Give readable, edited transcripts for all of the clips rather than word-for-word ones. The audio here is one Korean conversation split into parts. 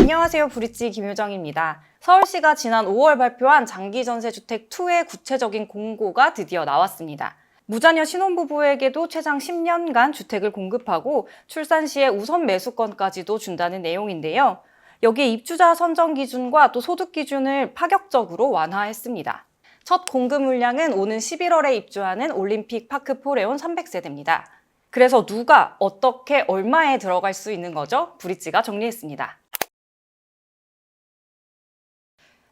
안녕하세요. 브릿지 김효정입니다. 서울시가 지난 5월 발표한 장기전세주택2의 구체적인 공고가 드디어 나왔습니다. 무자녀 신혼부부에게도 최장 10년간 주택을 공급하고 출산 시에 우선 매수권까지도 준다는 내용인데요. 여기에 입주자 선정 기준과 또 소득 기준을 파격적으로 완화했습니다. 첫 공급 물량은 오는 11월에 입주하는 올림픽 파크 포레온 300세대입니다. 그래서 누가 어떻게 얼마에 들어갈 수 있는 거죠? 브릿지가 정리했습니다.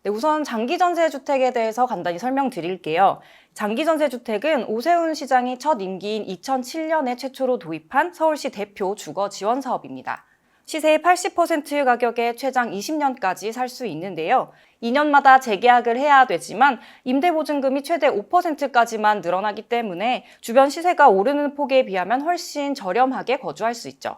네, 우선 장기전세주택에 대해서 간단히 설명드릴게요. 장기전세주택은 오세훈 시장이 첫 임기인 2007년에 최초로 도입한 서울시 대표 주거 지원 사업입니다. 시세의 80% 가격에 최장 20년까지 살 수 있는데요. 2년마다 재계약을 해야 되지만 임대보증금이 최대 5%까지만 늘어나기 때문에 주변 시세가 오르는 폭에 비하면 훨씬 저렴하게 거주할 수 있죠.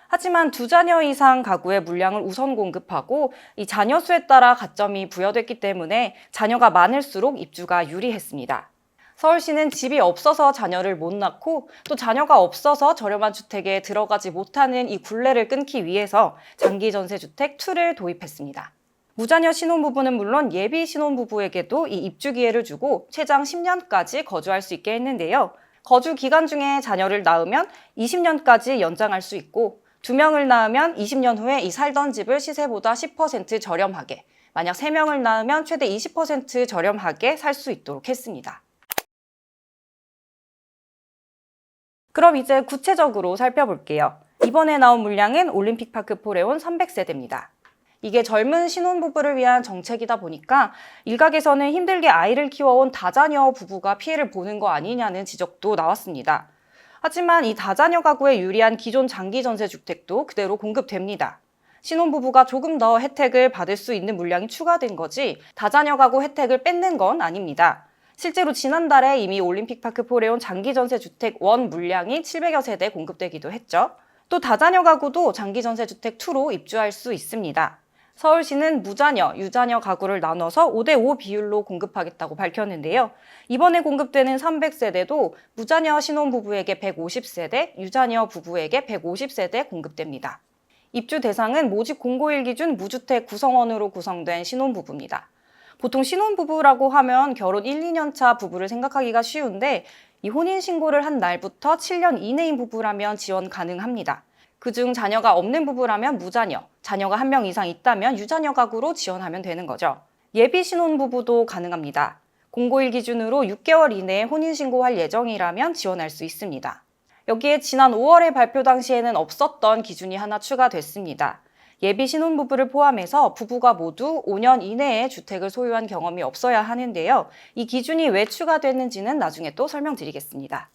하지만 2자녀 이상 가구의 물량을 우선 공급하고 이 자녀 수에 따라 가점이 부여됐기 때문에 자녀가 많을수록 입주가 유리했습니다. 서울시는 집이 없어서 자녀를 못 낳고 또 자녀가 없어서 저렴한 주택에 들어가지 못하는 이 굴레를 끊기 위해서 장기전세주택2를 도입했습니다. 무자녀 신혼부부는 물론 예비 신혼부부에게도 이 입주 기회를 주고 최장 10년까지 거주할 수 있게 했는데요. 거주 기간 중에 자녀를 낳으면 20년까지 연장할 수 있고 2명을 낳으면 20년 후에 이 살던 집을 시세보다 10% 저렴하게, 만약 3명을 낳으면 최대 20% 저렴하게 살 수 있도록 했습니다. 그럼 이제 구체적으로 살펴볼게요. 이번에 나온 물량은 올림픽파크 포레온 300세대입니다. 이게 젊은 신혼부부를 위한 정책이다 보니까 일각에서는 힘들게 아이를 키워온 다자녀 부부가 피해를 보는 거 아니냐는 지적도 나왔습니다. 하지만 이 다자녀 가구에 유리한 기존 장기전세주택도 그대로 공급됩니다. 신혼부부가 조금 더 혜택을 받을 수 있는 물량이 추가된 거지 다자녀 가구 혜택을 뺏는 건 아닙니다. 실제로 지난달에 이미 올림픽파크 포레온 장기전세주택 1 물량이 700여 세대 공급되기도 했죠. 또 다자녀 가구도 장기전세주택 2로 입주할 수 있습니다. 서울시는 무자녀, 유자녀 가구를 나눠서 5대5 비율로 공급하겠다고 밝혔는데요. 이번에 공급되는 300세대도 무자녀 신혼부부에게 150세대, 유자녀 부부에게 150세대 공급됩니다. 입주 대상은 모집 공고일 기준 무주택 구성원으로 구성된 신혼부부입니다. 보통 신혼부부라고 하면 결혼 1, 2년 차 부부를 생각하기가 쉬운데 이 혼인신고를 한 날부터 7년 이내인 부부라면 지원 가능합니다. 그중 자녀가 없는 부부라면 무자녀, 자녀가 1명 이상 있다면 유자녀 가구로 지원하면 되는 거죠. 예비 신혼부부도 가능합니다. 공고일 기준으로 6개월 이내에 혼인신고할 예정이라면 지원할 수 있습니다. 여기에 지난 5월에 발표 당시에는 없었던 기준이 하나 추가됐습니다. 예비 신혼부부를 포함해서 부부가 모두 5년 이내에 주택을 소유한 경험이 없어야 하는데요. 이 기준이 왜 추가됐는지는 나중에 또 설명드리겠습니다.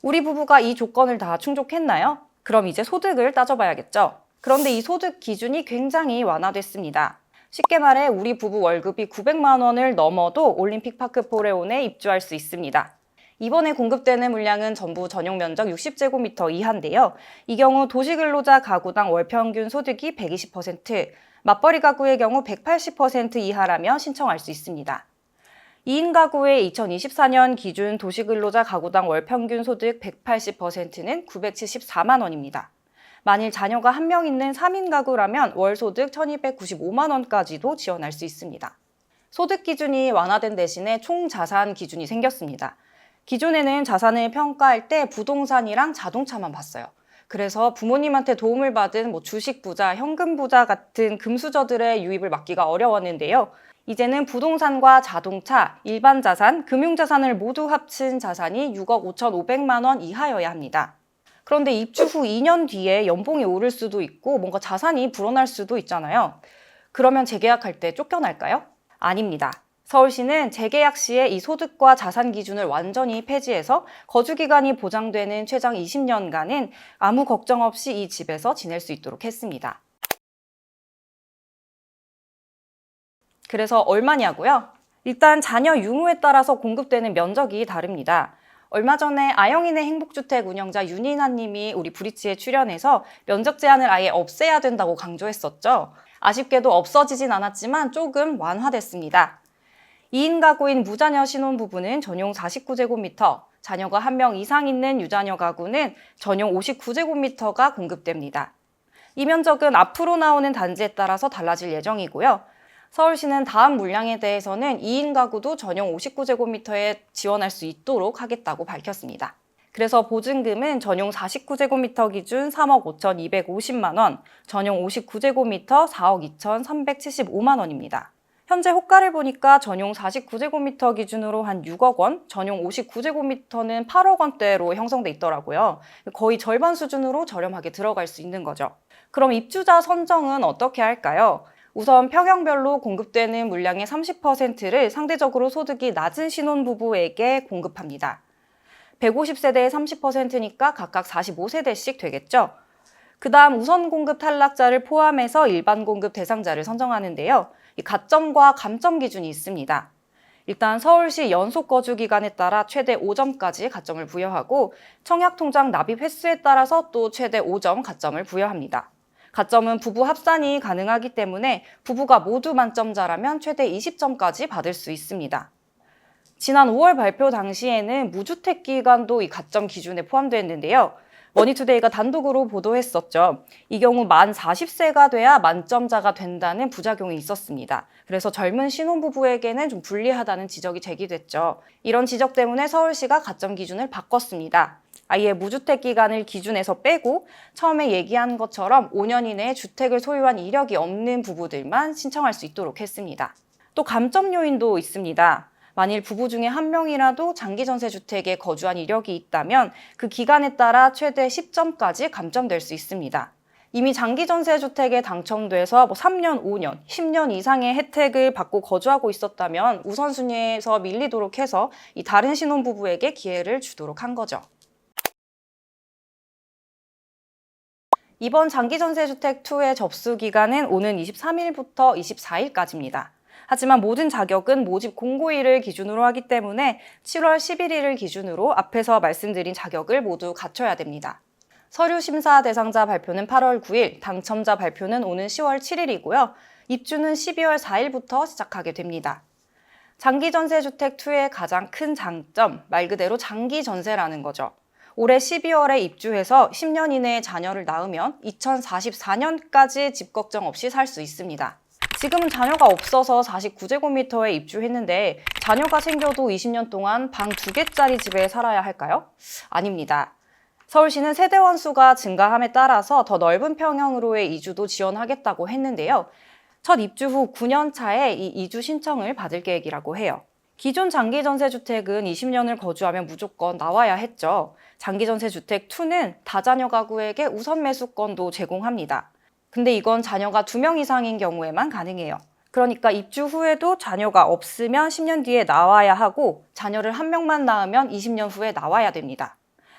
우리 부부가 이 조건을 다 충족했나요? 그럼 이제 소득을 따져봐야겠죠. 그런데 이 소득 기준이 굉장히 완화됐습니다. 쉽게 말해 우리 부부 월급이 900만 원을 넘어도 올림픽파크 포레온에 입주할 수 있습니다. 이번에 공급되는 물량은 전부 전용 면적 60제곱미터 이하인데요. 이 경우 도시근로자 가구당 월평균 소득이 120%, 맞벌이 가구의 경우 180% 이하라면 신청할 수 있습니다. 2인 가구의 2024년 기준 도시근로자 가구당 월평균 소득 180%는 974만 원입니다. 만일 자녀가 1명 있는 3인 가구라면 월 소득 1295만 원까지도 지원할 수 있습니다. 소득 기준이 완화된 대신에 총 자산 기준이 생겼습니다. 기존에는 자산을 평가할 때 부동산이랑 자동차만 봤어요. 그래서 부모님한테 도움을 받은 주식 부자, 현금 부자 같은 금수저들의 유입을 막기가 어려웠는데요. 이제는 부동산과 자동차, 일반 자산, 금융자산을 모두 합친 자산이 6억 5,500만 원 이하여야 합니다. 그런데 입주 후 2년 뒤에 연봉이 오를 수도 있고 뭔가 자산이 불어날 수도 있잖아요. 그러면 재계약할 때 쫓겨날까요? 아닙니다. 서울시는 재계약 시에 이 소득과 자산 기준을 완전히 폐지해서 거주기간이 보장되는 최장 20년간은 아무 걱정 없이 이 집에서 지낼 수 있도록 했습니다. 그래서 얼마냐고요? 일단 자녀 유무에 따라서 공급되는 면적이 다릅니다. 얼마 전에 아영인의 행복주택 운영자 윤이나 님이 우리 브릿지에 출연해서 면적 제한을 아예 없애야 된다고 강조했었죠. 아쉽게도 없어지진 않았지만 조금 완화됐습니다. 2인 가구인 무자녀 신혼부부는 전용 49제곱미터, 자녀가 1명 이상 있는 유자녀 가구는 전용 59제곱미터가 공급됩니다. 이 면적은 앞으로 나오는 단지에 따라서 달라질 예정이고요. 서울시는 다음 물량에 대해서는 2인 가구도 전용 59제곱미터에 지원할 수 있도록 하겠다고 밝혔습니다. 그래서 보증금은 전용 49제곱미터 기준 3억 5,250만 원, 전용 59제곱미터 4억 2,375만 원입니다. 현재 호가를 보니까 전용 49제곱미터 기준으로 한 6억 원, 전용 59제곱미터는 8억 원대로 형성돼 있더라고요. 거의 절반 수준으로 저렴하게 들어갈 수 있는 거죠. 그럼 입주자 선정은 어떻게 할까요? 우선 평형별로 공급되는 물량의 30%를 상대적으로 소득이 낮은 신혼부부에게 공급합니다. 150세대의 30%니까 각각 45세대씩 되겠죠? 그 다음 우선 공급 탈락자를 포함해서 일반 공급 대상자를 선정하는데요. 이 가점과 감점 기준이 있습니다. 일단 서울시 연속 거주 기간에 따라 최대 5점까지 가점을 부여하고 청약통장 납입 횟수에 따라서 또 최대 5점 가점을 부여합니다. 가점은 부부 합산이 가능하기 때문에 부부가 모두 만점자라면 최대 20점까지 받을 수 있습니다. 지난 5월 발표 당시에는 무주택 기간도 이 가점 기준에 포함되었는데요. 머니투데이가 단독으로 보도했었죠. 이 경우 만 40세가 돼야 만점자가 된다는 부작용이 있었습니다. 그래서 젊은 신혼부부에게는 좀 불리하다는 지적이 제기됐죠. 이런 지적 때문에 서울시가 가점 기준을 바꿨습니다. 아예 무주택 기간을 기준에서 빼고 처음에 얘기한 것처럼 5년 이내에 주택을 소유한 이력이 없는 부부들만 신청할 수 있도록 했습니다. 또 감점 요인도 있습니다. 만일 부부 중에 한 명이라도 장기전세주택에 거주한 이력이 있다면 그 기간에 따라 최대 10점까지 감점될 수 있습니다. 이미 장기전세주택에 당첨돼서 3년, 5년, 10년 이상의 혜택을 받고 거주하고 있었다면 우선순위에서 밀리도록 해서 이 다른 신혼부부에게 기회를 주도록 한 거죠. 이번 장기전세주택2의 접수 기간은 오는 23일부터 24일까지입니다. 하지만 모든 자격은 모집 공고일을 기준으로 하기 때문에 7월 11일을 기준으로 앞에서 말씀드린 자격을 모두 갖춰야 됩니다. 서류 심사 대상자 발표는 8월 9일, 당첨자 발표는 오는 10월 7일이고요. 입주는 12월 4일부터 시작하게 됩니다. 장기전세주택2의 가장 큰 장점, 말 그대로 장기전세라는 거죠. 올해 12월에 입주해서 10년 이내에 자녀를 낳으면 2044년까지 집 걱정 없이 살 수 있습니다. 지금은 자녀가 없어서 49제곱미터에 입주했는데 자녀가 생겨도 20년 동안 방 2개짜리 집에 살아야 할까요? 아닙니다. 서울시는 세대원 수가 증가함에 따라서 더 넓은 평형으로의 이주도 지원하겠다고 했는데요. 첫 입주 후 9년 차에 이 이주 신청을 받을 계획이라고 해요. 기존 장기전세주택은 20년을 거주하면 무조건 나와야 했죠. 장기전세주택2는 다자녀 가구에게 우선 매수권도 제공합니다. 근데 이건 자녀가 2명 이상인 경우에만 가능해요. 그러니까 입주 후에도 자녀가 없으면 10년 뒤에 나와야 하고 자녀를 1명만 낳으면 20년 후에 나와야 됩니다.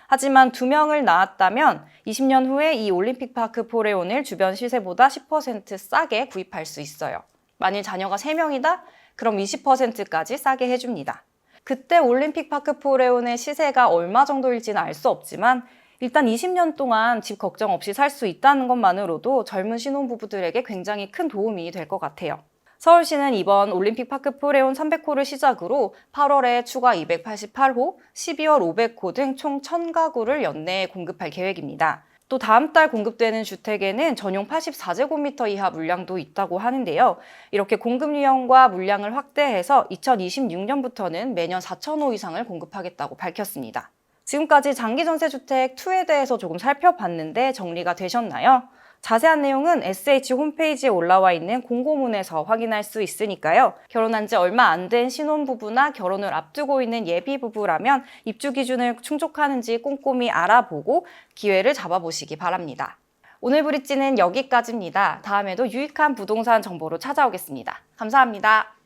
하지만 2명을 낳았다면 20년 후에 이 올림픽파크 포레온을 주변 시세보다 10% 싸게 구입할 수 있어요. 만일 자녀가 3명이다? 그럼 20%까지 싸게 해줍니다. 그때 올림픽파크 포레온의 시세가 얼마 정도일지는 알 수 없지만 일단 20년 동안 집 걱정 없이 살 수 있다는 것만으로도 젊은 신혼부부들에게 굉장히 큰 도움이 될 것 같아요. 서울시는 이번 올림픽파크 포레온 300호를 시작으로 8월에 추가 288호, 12월 500호 등 총 1000가구를 연내에 공급할 계획입니다. 또 다음 달 공급되는 주택에는 전용 84제곱미터 이하 물량도 있다고 하는데요. 이렇게 공급 유형과 물량을 확대해서 2026년부터는 매년 4,000호 이상을 공급하겠다고 밝혔습니다. 지금까지 장기전세주택2에 대해서 조금 살펴봤는데 정리가 되셨나요? 자세한 내용은 SH 홈페이지에 올라와 있는 공고문에서 확인할 수 있으니까요. 결혼한 지 얼마 안 된 신혼부부나 결혼을 앞두고 있는 예비부부라면 입주 기준을 충족하는지 꼼꼼히 알아보고 기회를 잡아보시기 바랍니다. 오늘 브릿지는 여기까지입니다. 다음에도 유익한 부동산 정보로 찾아오겠습니다. 감사합니다.